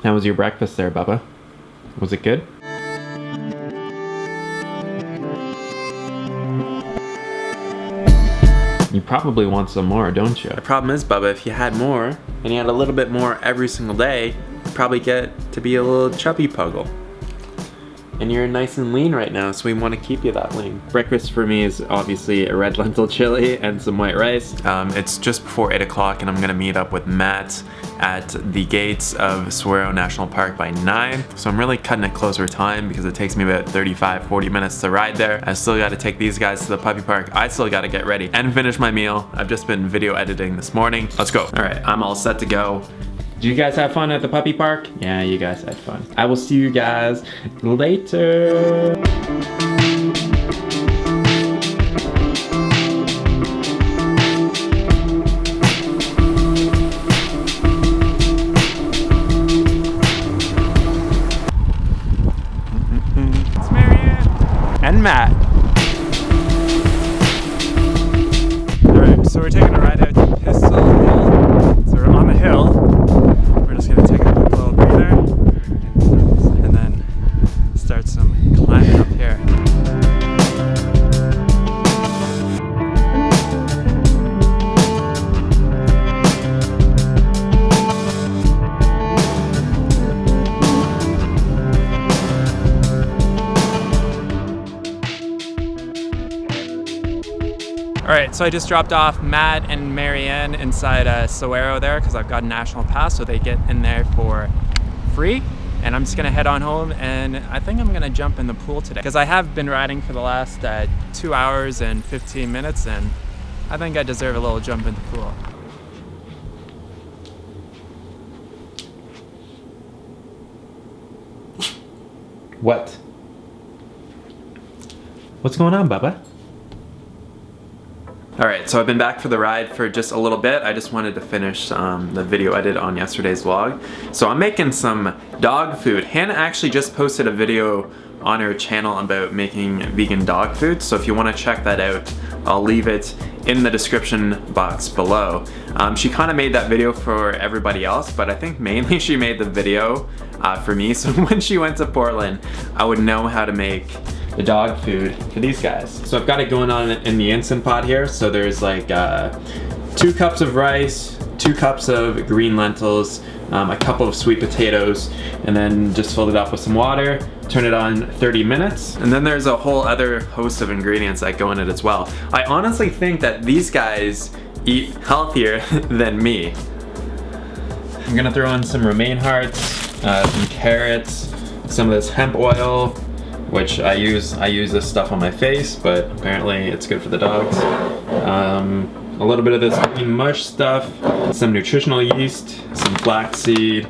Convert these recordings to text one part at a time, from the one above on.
How was your breakfast there, Bubba? Was it good? You probably want some more, don't you? The problem is, Bubba, if you had more, and you had a little bit more every single day, you'd probably get to be a little chubby puggle. And you're nice and lean right now, so we want to keep you that lean. Breakfast for me is obviously a red lentil chili and some white rice. It's just before 8 o'clock and I'm gonna meet up with Matt at the gates of Saguaro National Park by 9. So I'm really cutting it closer time because it takes me about 35-40 minutes to ride there. I still gotta take these guys to the puppy park. I still gotta get ready and finish my meal. I've just been video editing this morning. Let's go. All right, I'm all set to go. Did you guys have fun at the puppy park? Yeah, you guys had fun. I will see you guys later. It's Marianne and Matt. All right, so we're taking a ride out to Pistol Hill. So we're on the hill. We're just gonna take a quick little breather and then start some climbing up here. Alright, so I just dropped off Matt and Marianne inside Saguaro there because I've got a national pass, so they get in there for free. And I'm just gonna head on home, and I think I'm gonna jump in the pool today because I have been riding for the last 2 hours and 15 minutes, and I think I deserve a little jump in the pool. What? What's going on, Bubba? Alright, so I've been back for the ride for just a little bit. I just wanted to finish the video edit on yesterday's vlog. So I'm making some dog food. Hannah actually just posted a video on her channel about making vegan dog food, so if you want to check that out, I'll leave it in the description box below. She kind of made that video for everybody else, but I think mainly she made the video for me, so when she went to Portland, I would know how to make the dog food for these guys. So I've got it going on in the Instant Pot here. So there's like 2 cups of rice, 2 cups of green lentils, a couple of sweet potatoes, and then just filled it up with some water, turn it on 30 minutes. And then there's a whole other host of ingredients that go in it as well. I honestly think that these guys eat healthier than me. I'm gonna throw in some romaine hearts, some carrots, some of this hemp oil, which I use this stuff on my face, but apparently it's good for the dogs. A little bit of this green mush stuff, some nutritional yeast, some flaxseed,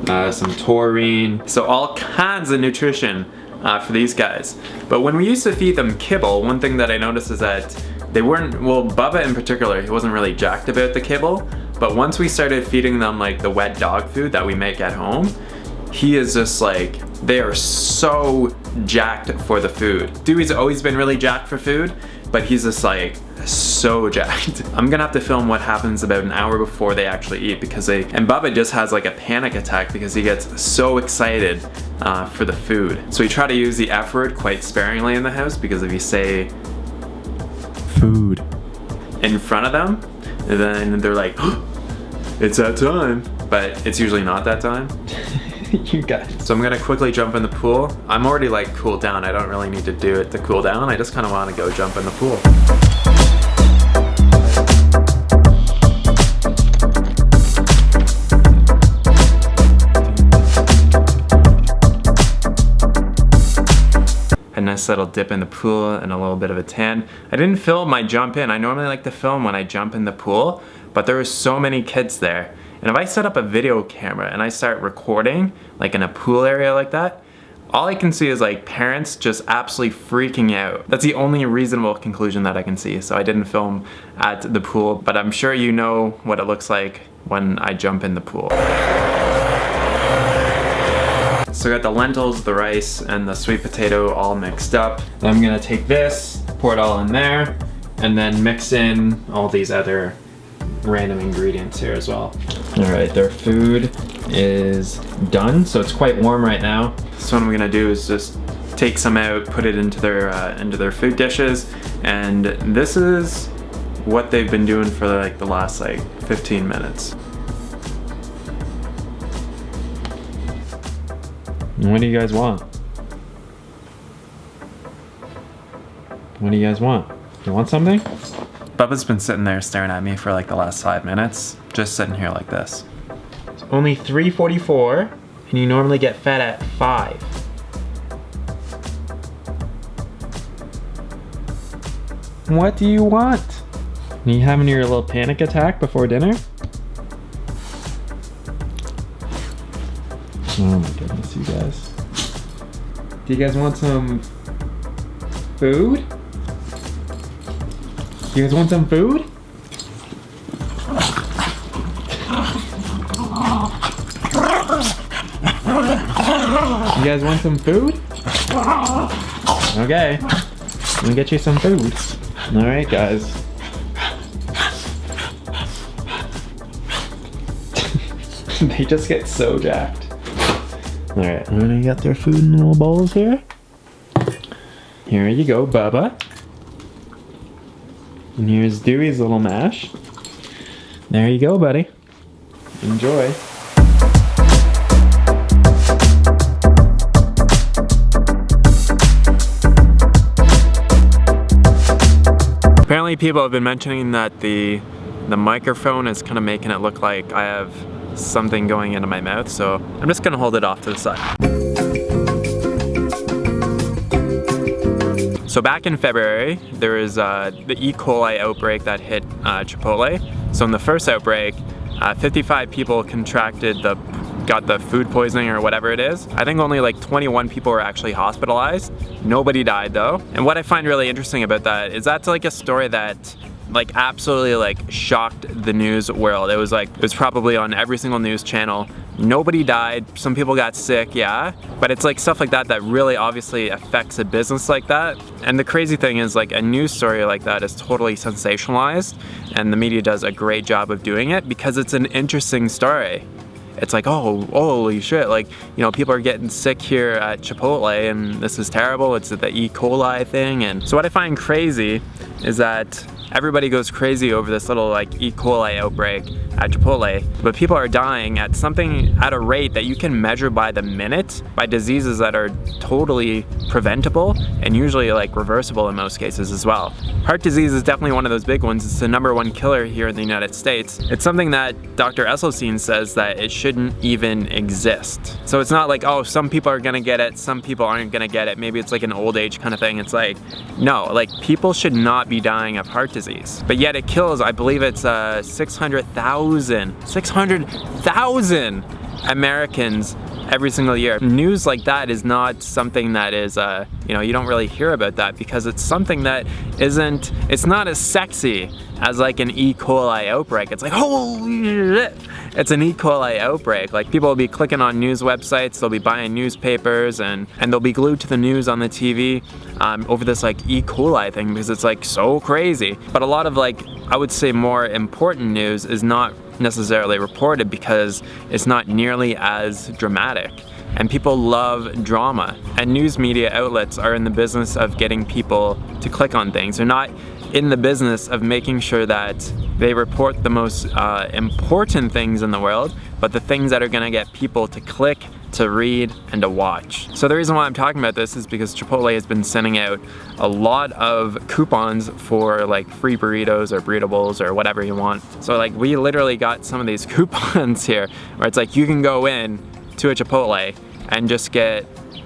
some taurine. So all kinds of nutrition for these guys. But when we used to feed them kibble, one thing that I noticed is that they weren't, well, Bubba in particular, he wasn't really jacked about the kibble, but once we started feeding them like the wet dog food that we make at home, he is just like, they are so jacked for the food. Dewey's always been really jacked for food, but he's just like so jacked. I'm gonna have to film what happens about an hour before they actually eat because and Bubba just has like a panic attack because he gets so excited for the food. So we try to use the F word quite sparingly in the house because if you say food in front of them, then they're like, oh, it's that time. But it's usually not that time. You guys. So I'm gonna quickly jump in the pool. I'm already like cooled down. I don't really need to do it to cool down. I just kind of want to go jump in the pool. A nice little dip in the pool and a little bit of a tan. I didn't film my jump in. I normally like to film when I jump in the pool, but there were so many kids there. And if I set up a video camera and I start recording, like in a pool area like that, all I can see is like parents just absolutely freaking out. That's the only reasonable conclusion that I can see. So I didn't film at the pool, but I'm sure you know what it looks like when I jump in the pool. So I got the lentils, the rice, and the sweet potato all mixed up. Then I'm gonna take this, pour it all in there, and then mix in all these other random ingredients here as well. All right, their food is done, so it's quite warm right now. So what I'm gonna do is just take some out, put it into their food dishes, and this is what they've been doing for like the last like 15 minutes. What do you guys want? What do you guys want? You want something? Bubba's been sitting there staring at me for like the last 5 minutes, just sitting here like this. It's only 3:44, and you normally get fed at 5. What do you want? Are you having your little panic attack before dinner? Oh my goodness, you guys. Do you guys want some food? You guys want some food? You guys want some food? Okay, let me get you some food. All right, guys. They just get so jacked. All right, I'm gonna get their food in little bowls here. Here you go, Bubba. And here's Dewey's little mash. There you go, buddy. Enjoy. Apparently people have been mentioning that the microphone is kind of making it look like I have something going into my mouth, so I'm just gonna hold it off to the side. So back in February, there was the E. coli outbreak that hit Chipotle. So in the first outbreak, 55 people got the food poisoning or whatever it is. I think only like 21 people were actually hospitalized. Nobody died though. And what I find really interesting about that is that's like a story that like absolutely like shocked the news world. It was probably on every single news channel. Nobody died, some people got sick, yeah, but it's like stuff like that that really obviously affects a business like that. And the crazy thing is like a news story like that is totally sensationalized, and the media does a great job of doing it because it's an interesting story. It's like, oh, holy shit, like, you know, people are getting sick here at Chipotle and this is terrible, it's the E. coli thing. And so what I find crazy is that everybody goes crazy over this little like E. coli outbreak at Chipotle, but people are dying at a rate that you can measure by the minute by diseases that are totally preventable and usually like reversible in most cases as well. Heart disease is definitely one of those big ones. It's the #1 killer here in the United States. It's something that Dr. Esselstyn says that it shouldn't even exist. So it's not like, oh, some people are gonna get it, some people aren't gonna get it. Maybe it's like an old age kind of thing. It's like, no, like people should not be dying of heart disease. But yet it kills, I believe it's 600,000 Americans every single year. News like that is not something that is, you know, you don't really hear about that because it's something that it's not as sexy as like an E. coli outbreak. It's like, holy shit, it's an E. coli outbreak. Like people will be clicking on news websites, they'll be buying newspapers, and they'll be glued to the news on the TV over this like E. coli thing because it's like so crazy. But a lot of like, I would say more important news is not necessarily reported because it's not nearly as dramatic. And people love drama. And news media outlets are in the business of getting people to click on things. They're not in the business of making sure that they report the most important things in the world, but the things that are gonna get people to click, to read, and to watch. So the reason why I'm talking about this is because Chipotle has been sending out a lot of coupons for like free burritos or burrito bowls or whatever you want. So like we literally got some of these coupons here where it's like you can go in to a Chipotle and just get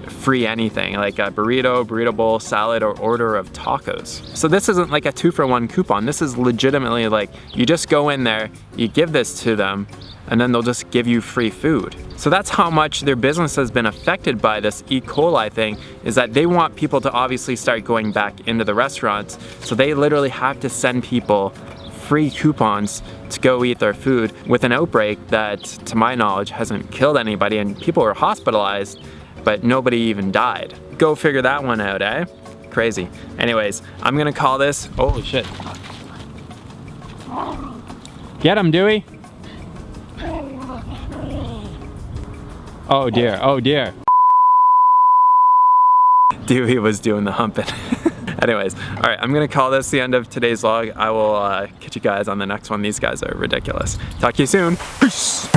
free anything, like a burrito bowl, salad, or order of tacos. So this isn't like a 2-for-1 coupon. This is legitimately like you just go in there, you give this to them, and then they'll just give you free food. So that's how much their business has been affected by this E. coli thing, is that they want people to obviously start going back into the restaurants. So they literally have to send people free coupons to go eat their food with an outbreak that, to my knowledge, hasn't killed anybody, and people were hospitalized, but nobody even died. Go figure that one out, eh? Crazy. Anyways, I'm gonna call this, holy shit. Get him, Dewey. Oh dear, oh dear. Dewie was doing the humping. Anyways, all right, I'm gonna call this the end of today's vlog. I will catch you guys on the next one. These guys are ridiculous. Talk to you soon. Peace.